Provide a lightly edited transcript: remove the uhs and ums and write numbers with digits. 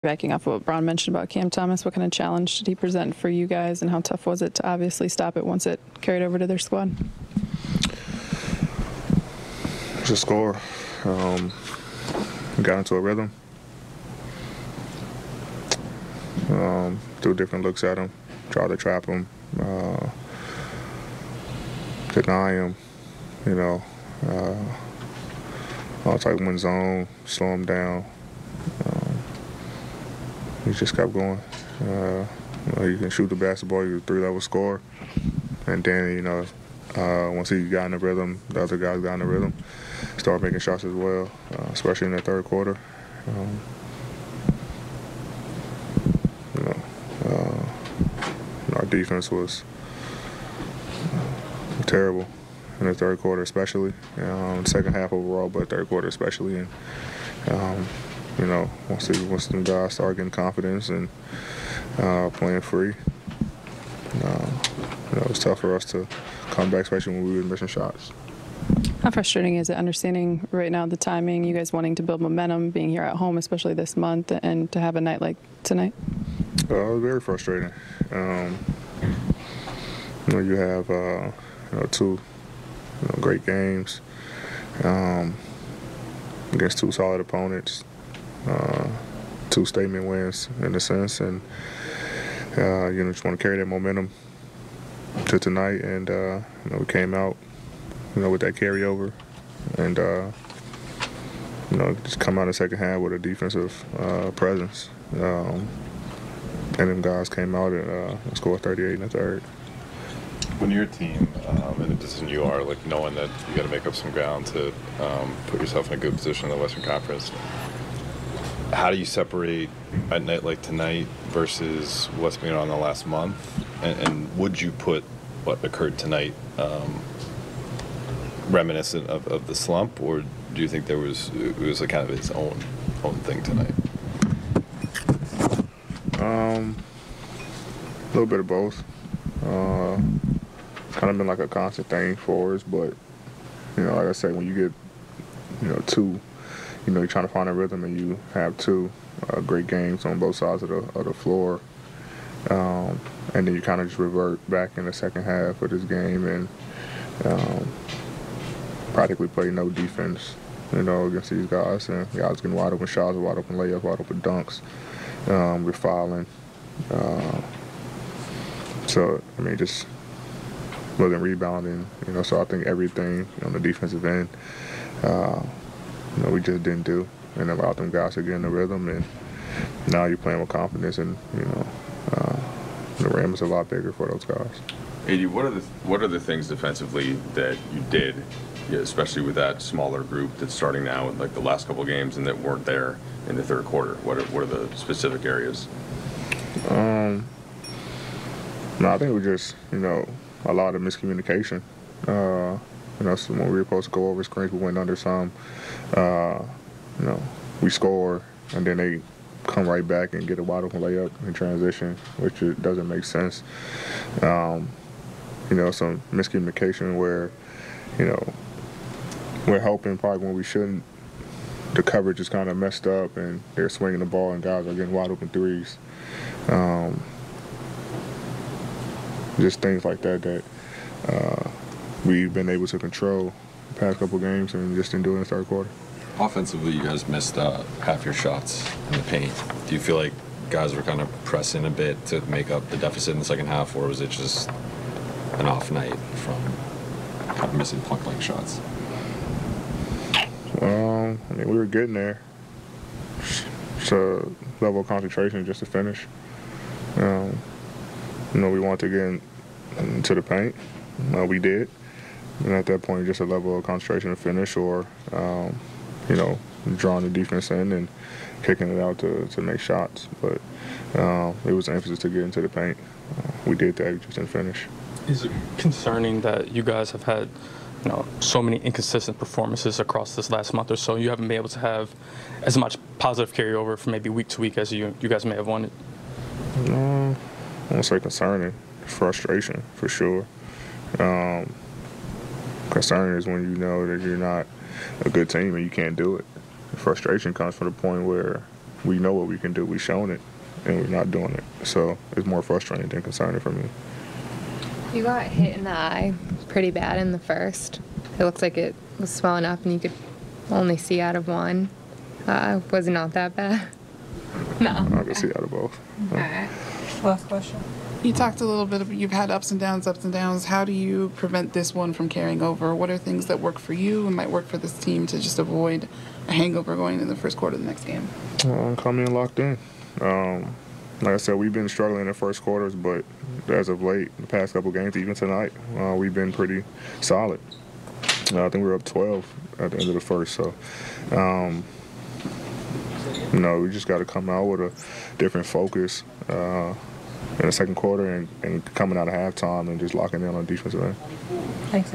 Backing off of what Braun mentioned about Cam Thomas, what kind of challenge did he present for you guys, and how tough was it to obviously stop it once it carried over to their squad? Just score. Got into a rhythm. Threw different looks at him, tried to trap him, deny him, all type of win zone, slow him down. He just kept going. He can shoot the basketball. He was a 3-level scorer. And then, once he got in the rhythm, the other guys got in the rhythm, started making shots as well, especially in the third quarter. Our defense was terrible in the third quarter, especially. Second half overall, but third quarter especially. And once the guys start getting confidence and playing free, it was tough for us to come back, especially when we were missing shots. How frustrating is it understanding right now the timing, you guys wanting to build momentum, being here at home, especially this month, and to have a night like tonight? It was very frustrating. You have two great games against two solid opponents, two statement wins in a sense, and just want to carry that momentum to tonight. And we came out with that carryover, and just come out in the second half with a defensive presence. And them guys came out and scored 38 in the third. When you're a team in the position you are, like knowing that you got to make up some ground to put yourself in a good position in the Western Conference, how do you separate a night like tonight versus what's been on the last month? And would you put what occurred tonight reminiscent of the slump, or do you think it was a kind of its own thing tonight? A little bit of both. Kind of been like a constant thing for us, but like I said, when you get two, you're trying to find a rhythm, and you have two great games on both sides of the floor, and then you kind of just revert back in the second half of this game and practically play no defense, against these guys, and guys getting wide open shots, wide open layups, wide open dunks. We're fouling. So, just wasn't rebounding, so I think everything on the defensive end, we just didn't do, and allowed them guys to get in the rhythm, and now you're playing with confidence, and, the rim is a lot bigger for those guys. AD, what are the things defensively that you did, especially with that smaller group that's starting now in like the last couple of games and that weren't there in the third quarter? What are the specific areas? No, I think it was just, a lot of miscommunication. So when we were supposed to go over screens, we went under some. We score, and then they come right back and get a wide open layup in transition, which it doesn't make sense. Some miscommunication where, we're helping probably when we shouldn't. The coverage is kind of messed up, and they're swinging the ball, and guys are getting wide open threes. Just things like that we've been able to control the past couple games, and just didn't do it in the third quarter. Offensively, you guys missed half your shots in the paint. Do you feel like guys were kind of pressing a bit to make up the deficit in the second half, or was it just an off night from kind of missing point-blank shots? We were getting there. It's a level of concentration just to finish. We wanted to get into the paint. We did. And at that point, just a level of concentration to finish, or, drawing the defense in and kicking it out to make shots. But it was an emphasis to get into the paint. We did that, we just didn't finish. Is it concerning that you guys have had so many inconsistent performances across this last month or so? You haven't been able to have as much positive carryover from maybe week to week as you guys may have wanted? I won't say concerning. Frustration, for sure. Concerning is when you know that you're not a good team and you can't do it. The frustration comes from the point where, we know what we can do. We've shown it, and we're not doing it. So it's more frustrating than concerning for me. You got hit in the eye pretty bad in the first. It looked like it was swelling up and you could only see out of one. Was it not that bad? No. I can see out of both. Alright. Last question. You talked a little bit of, you've had ups and downs. How do you prevent this one from carrying over? What are things that work for you and might work for this team to just avoid a hangover going in the first quarter of the next game? Coming in locked in. Like I said, we've been struggling in the first quarters, but as of late, the past couple games, even tonight, we've been pretty solid. I think we were up 12 at the end of the first. So, we just got to come out with a different focus in the second quarter and coming out of halftime and just locking in on defensive end. Thanks.